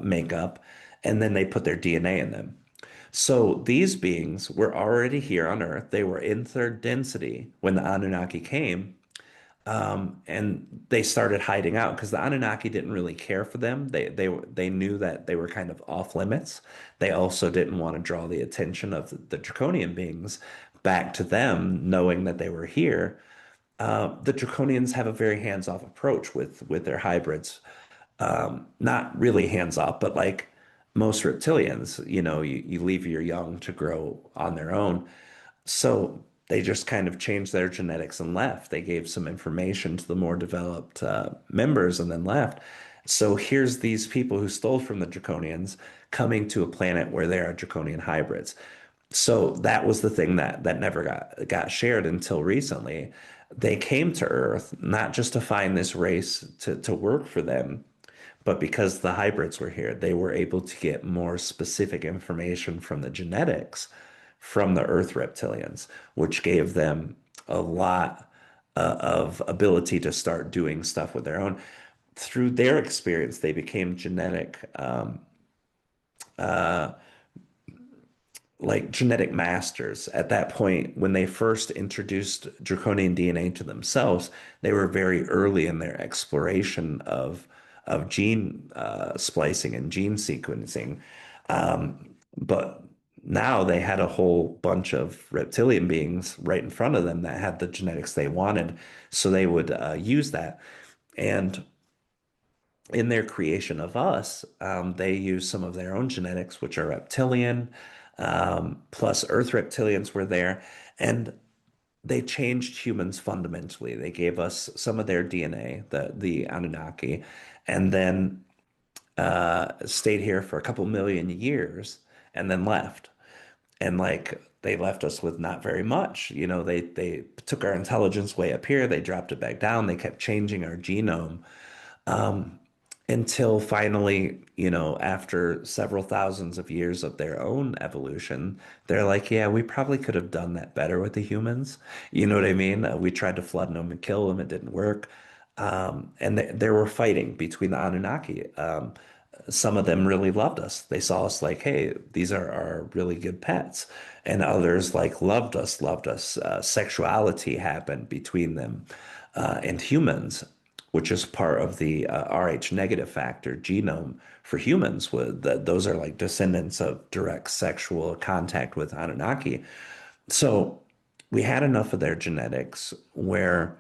makeup, and then they put their DNA in them. So these beings were already here on Earth. They were in third density when the Anunnaki came, And they started hiding out because the Anunnaki didn't really care for them. They knew that they were kind of off limits. They also didn't want to draw the attention of the Draconian beings back to them, knowing that they were here. The Draconians have a very hands-off approach with their hybrids. Not really hands-off, but like most reptilians, you leave your young to grow on their own. So they just kind of changed their genetics and left. They gave some information to the more developed members and then left. So here's these people who stole from the Draconians coming to a planet where there are Draconian hybrids. So that was the thing that never got shared until recently. They came to Earth not just to find this race to work for them, but because the hybrids were here, they were able to get more specific information from the genetics from the Earth reptilians, which gave them a lot of ability to start doing stuff with their own. Through their experience, they became genetic masters. At that point, when they first introduced draconian DNA to themselves, they were very early in their exploration of gene splicing and gene sequencing. But now they had a whole bunch of reptilian beings right in front of them that had the genetics they wanted, so they would use that. And in their creation of us, they use some of their own genetics, which are reptilian, plus Earth reptilians were there, and they changed humans fundamentally. They gave us some of their DNA, the Anunnaki, and then stayed here for a couple million years and then left. And like they left us with not very much. They took our intelligence way up here, they dropped it back down, they kept changing our genome until finally, after several thousands of years of their own evolution, they're like, yeah, we probably could have done that better with the humans. You know what I mean? We tried to flood them and kill them, it didn't work. And they were fighting between the Anunnaki. Some of them really loved us. They saw us like, hey, these are our really good pets. And others like loved us. Sexuality happened between them and humans, which is part of the Rh negative factor genome for humans. Those are like descendants of direct sexual contact with Anunnaki. So we had enough of their genetics where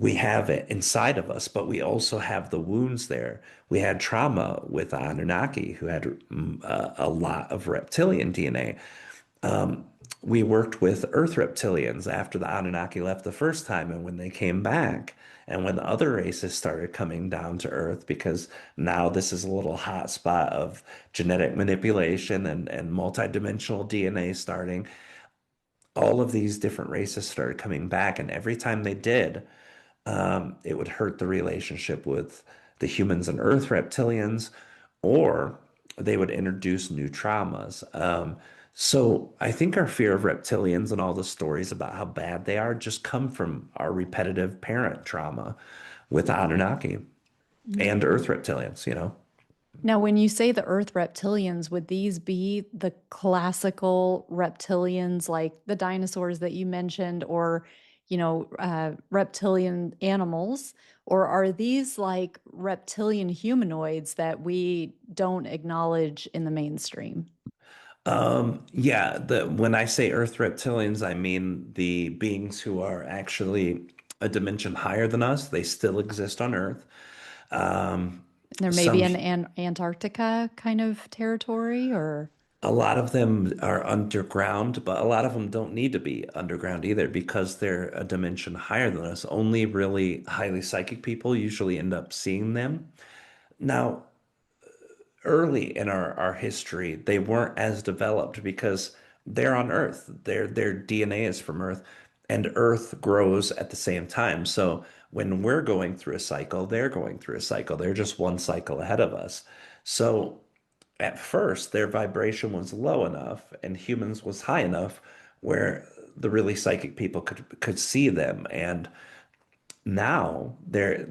we have it inside of us, but we also have the wounds there. We had trauma with Anunnaki, who had a lot of reptilian DNA. We worked with Earth reptilians after the Anunnaki left the first time, and when they came back, and when the other races started coming down to Earth, because now this is a little hot spot of genetic manipulation and multidimensional DNA starting, all of these different races started coming back, and every time they did, it would hurt the relationship with the humans and Earth reptilians, or they would introduce new traumas. So I think our fear of reptilians and all the stories about how bad they are just come from our repetitive parent trauma with Anunnaki and Earth reptilians. Now, when you say the Earth reptilians, would these be the classical reptilians like the dinosaurs that you mentioned, or, reptilian animals? Or are these like reptilian humanoids that we don't acknowledge in the mainstream? Yeah, when I say Earth reptilians, I mean the beings who are actually a dimension higher than us. They still exist on Earth. Um, There may be some an Antarctica kind of territory, or A lot of them are underground, but a lot of them don't need to be underground either because they're a dimension higher than us. Only really highly psychic people usually end up seeing them. Now, early in our history, they weren't as developed because they're on Earth. Their DNA is from Earth, and Earth grows at the same time. So when we're going through a cycle, they're going through a cycle. They're just one cycle ahead of us. So at first their vibration was low enough and humans was high enough where the really psychic people could see them, and now they're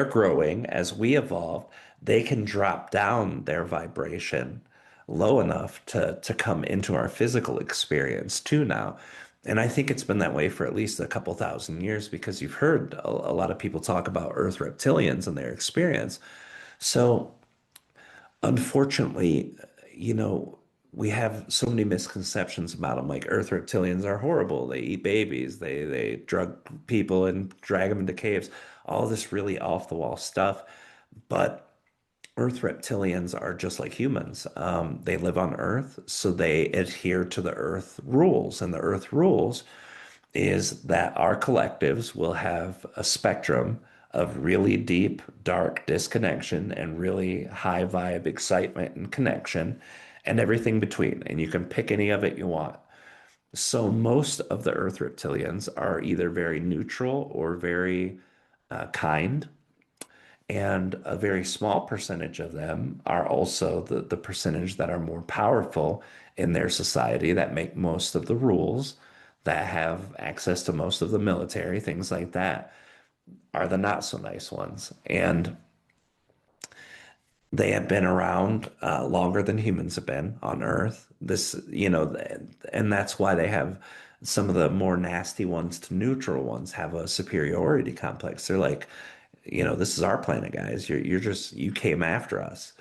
growing as we evolve. They can drop down their vibration low enough to come into our physical experience too now. And I think it's been that way for at least a couple thousand years because you've heard a lot of people talk about Earth reptilians and their experience. So, unfortunately, you know, we have so many misconceptions about them. Like Earth reptilians are horrible. They eat babies. They drug people and drag them into caves. All this really off the wall stuff. But Earth reptilians are just like humans. They live on Earth, so they adhere to the Earth rules. And the Earth rules is that our collectives will have a spectrum of really deep, dark disconnection and really high vibe excitement and connection and everything between. And you can pick any of it you want. So most of the Earth reptilians are either very neutral or very kind, and a very small percentage of them are also the percentage that are more powerful in their society, that make most of the rules, that have access to most of the military, things like that, are the not so nice ones. And they have been around longer than humans have been on Earth. And that's why they have some of the more nasty ones to neutral ones have a superiority complex. They're like, this is our planet, guys. You came after us.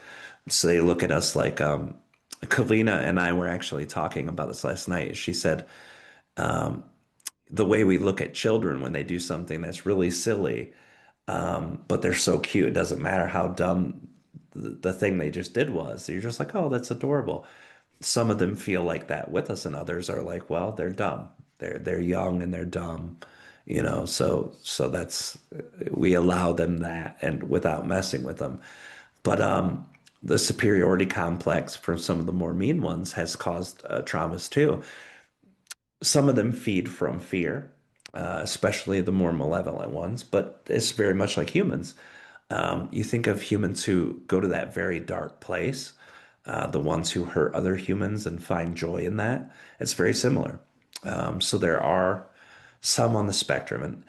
So they look at us like, Kaleena and I were actually talking about this last night. She said, the way we look at children when they do something that's really silly, but they're so cute. It doesn't matter how dumb the thing they just did was. You're just like, oh, that's adorable. Some of them feel like that with us, and others are like, well, they're dumb. They're young and they're dumb, so that's we allow them that and without messing with them. But the superiority complex for some of the more mean ones has caused traumas too. Some of them feed from fear, especially the more malevolent ones, but it's very much like humans. You think of humans who go to that very dark place, the ones who hurt other humans and find joy in that. It's very similar. So there are some on the spectrum, and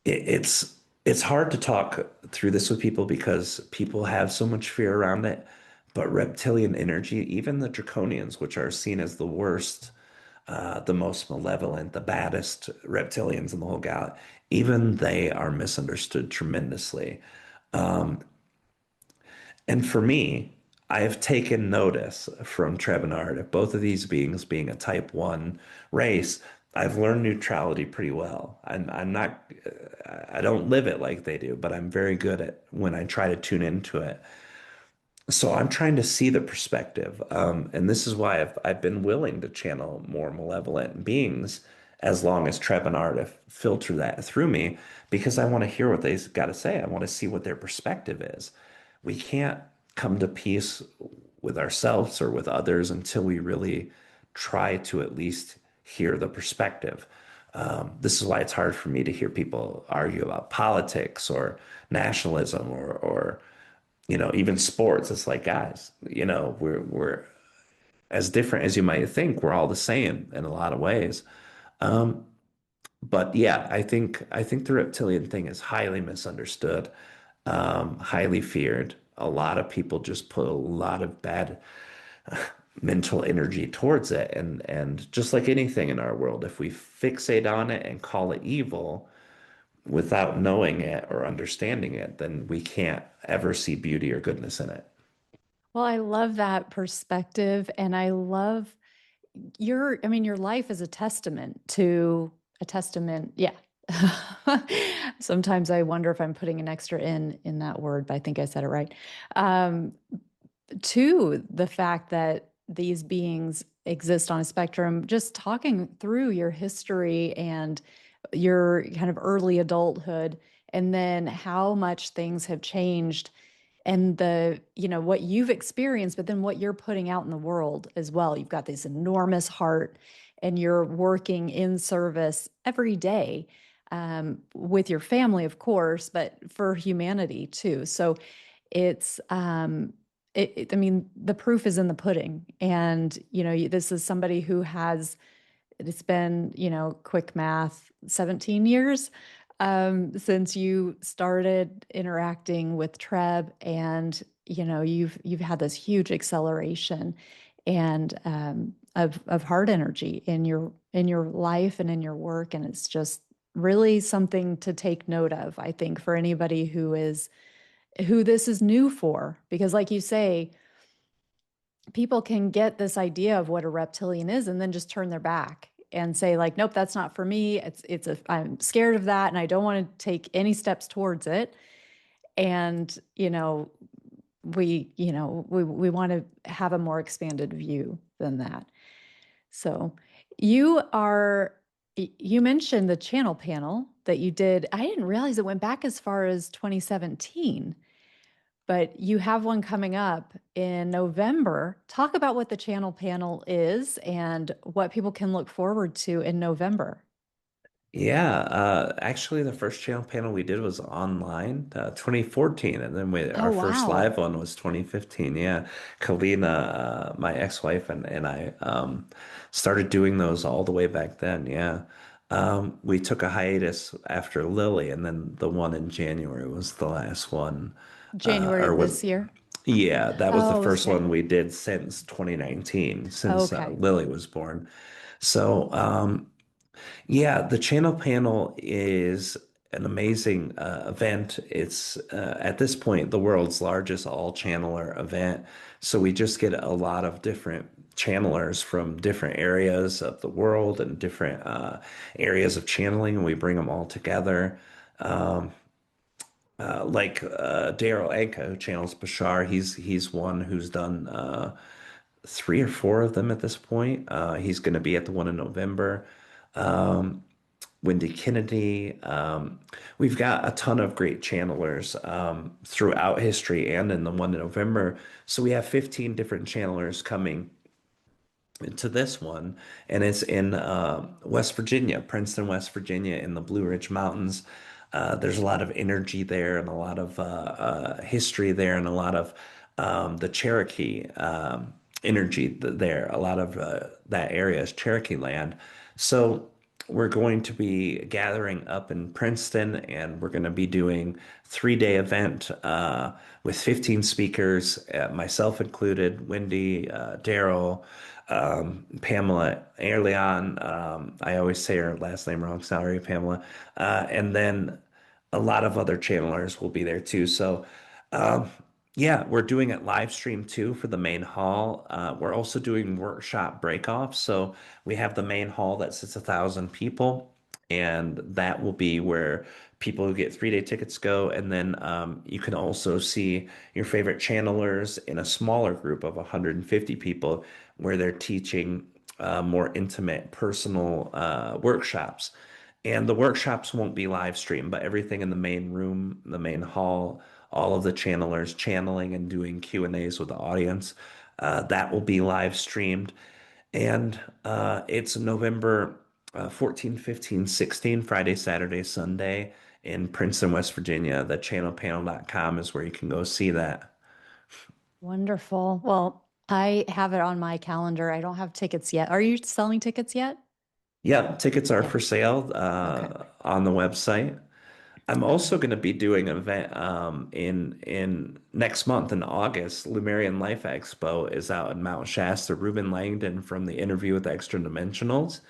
it's hard to talk through this with people because people have so much fear around it. But reptilian energy, even the draconians, which are seen as the worst, the most malevolent, the baddest reptilians in the whole galaxy, even they are misunderstood tremendously. And for me, I have taken notice from Treb and Arti, both of these beings being a type 1 race. I've learned neutrality pretty well. I'm not, I don't live it like they do, but I'm very good at when I try to tune into it. So I'm trying to see the perspective. And this is why I've been willing to channel more malevolent beings as long as Treb and Arti filter that through me because I want to hear what they've got to say. I want to see what their perspective is. We can't come to peace with ourselves or with others until we really try to at least hear the perspective. This is why it's hard for me to hear people argue about politics or nationalism or even sports. It's like, guys, we're as different as you might think. We're all the same in a lot of ways. But yeah, I think the reptilian thing is highly misunderstood, highly feared. A lot of people just put a lot of bad mental energy towards it, and just like anything in our world, if we fixate on it and call it evil without knowing it or understanding it, then we can't ever see beauty or goodness in it. Well, I love that perspective. And I love your life is a testament. Yeah. Sometimes I wonder if I'm putting an extra in that word, but I think I said it right. Um, to the fact that these beings exist on a spectrum, just talking through your history and your kind of early adulthood, and then how much things have changed and what you've experienced, but then what you're putting out in the world as well. You've got this enormous heart and you're working in service every day, with your family, of course, but for humanity too. So it's, I mean, the proof is in the pudding. And, this is somebody who it's been, quick math, 17 years since you started interacting with Treb, and you've had this huge acceleration, and of heart energy in your life and in your work. And it's just really something to take note of, I think, for anybody who this is new for. Because like you say, people can get this idea of what a reptilian is and then just turn their back and say like, nope, that's not for me. I'm scared of that and I don't want to take any steps towards it. And, we want to have a more expanded view than that. So you are, you mentioned the channel panel that you did. I didn't realize it went back as far as 2017, but you have one coming up in November. Talk about what the channel panel is and what people can look forward to in November. Yeah, actually, the first channel panel we did was online, 2014, and then Oh, our first wow. live one was 2015. Yeah, Kaleena, my ex-wife, and I started doing those all the way back then. Yeah, we took a hiatus after Lily, and then the one in January was the last one, January or of was this year. yeah, that was the Oh, first one okay. we did since 2019, since Okay. Lily was born. So. Yeah, the channel panel is an amazing event. It's at this point the world's largest all channeler event. So we just get a lot of different channelers from different areas of the world and different areas of channeling, and we bring them all together. Daryl Anka, who channels Bashar, he's one who's done three or four of them at this point. He's going to be at the one in November. Wendy Kennedy. We've got a ton of great channelers throughout history and in the one in November. So we have 15 different channelers coming to this one, and it's in West Virginia, Princeton, West Virginia, in the Blue Ridge Mountains. There's a lot of energy there and a lot of history there and a lot of the Cherokee energy there. A lot of that area is Cherokee land. So we're going to be gathering up in Princeton and we're going to be doing 3-day event with 15 speakers, myself included, Wendy, Daryl, Pamela Airleon. I always say her last name wrong. Sorry, Pamela. And then a lot of other channelers will be there too. So, yeah, we're doing it live stream too for the main hall. We're also doing workshop breakoffs. So we have the main hall that sits 1,000 people, and that will be where people who get 3-day tickets go. And then you can also see your favorite channelers in a smaller group of 150 people where they're teaching more intimate, personal workshops. And the workshops won't be live streamed, but everything in the main room, the main hall, all of the channelers channeling and doing Q&As with the audience, that will be live streamed. And it's November 14, 15, 16, Friday, Saturday, Sunday in Princeton, West Virginia. The channelpanel.com is where you can go see that. Wonderful. Well, I have it on my calendar. I don't have tickets yet. Are you selling tickets yet? Yep, tickets are Yeah. for sale Okay. on the website. I'm also going to be doing an event in next month in August. Lumerian Life Expo is out in Mount Shasta. Ruben Langdon from the Interview with Extra Dimensionals.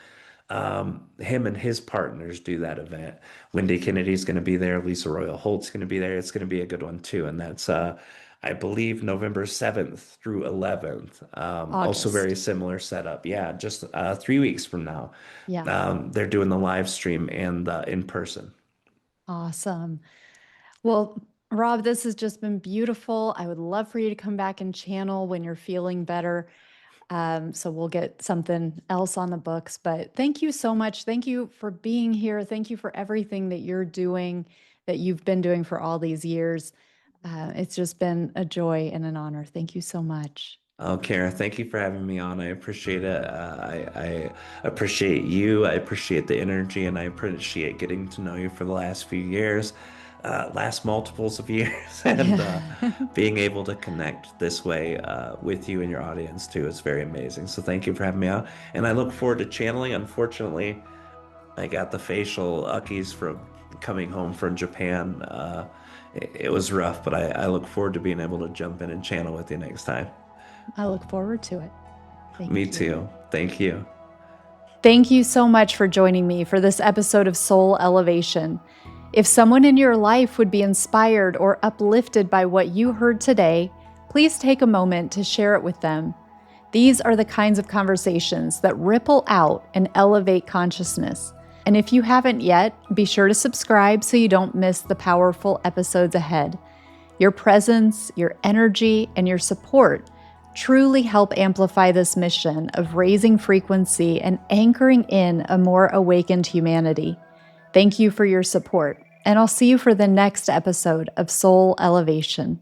Him and his partners do that event. Wendy Kennedy's going to be there. Lisa Royal Holt's going to be there. It's going to be a good one too. And that's, I believe, November 7th through 11th. Also August. very similar setup. Yeah, just 3 weeks from now. Yeah. They're doing the live stream and in person. Awesome. Well, Rob, this has just been beautiful. I would love for you to come back and channel when you're feeling better. So we'll get something else on the books. But thank you so much. Thank you for being here. Thank you for everything that you're doing, that you've been doing for all these years. It's just been a joy and an honor. Thank you so much. Oh, Kara, thank you for having me on. I appreciate it. I appreciate you. I appreciate the energy, and I appreciate getting to know you for the last few years, last multiples of years, and Yeah. being able to connect this way with you and your audience too is very amazing. So thank you for having me on, and I look forward to channeling. Unfortunately, I got the facial uckies from coming home from Japan. It was rough, but I look forward to being able to jump in and channel with you next time. I look forward to it. Me Thank you. too. Thank you. Thank you so much for joining me for this episode of Soul Elevation. If someone in your life would be inspired or uplifted by what you heard today, please take a moment to share it with them. These are the kinds of conversations that ripple out and elevate consciousness. And if you haven't yet, be sure to subscribe so you don't miss the powerful episodes ahead. Your presence, your energy, and your support truly help amplify this mission of raising frequency and anchoring in a more awakened humanity. Thank you for your support, and I'll see you for the next episode of Soul Elevation.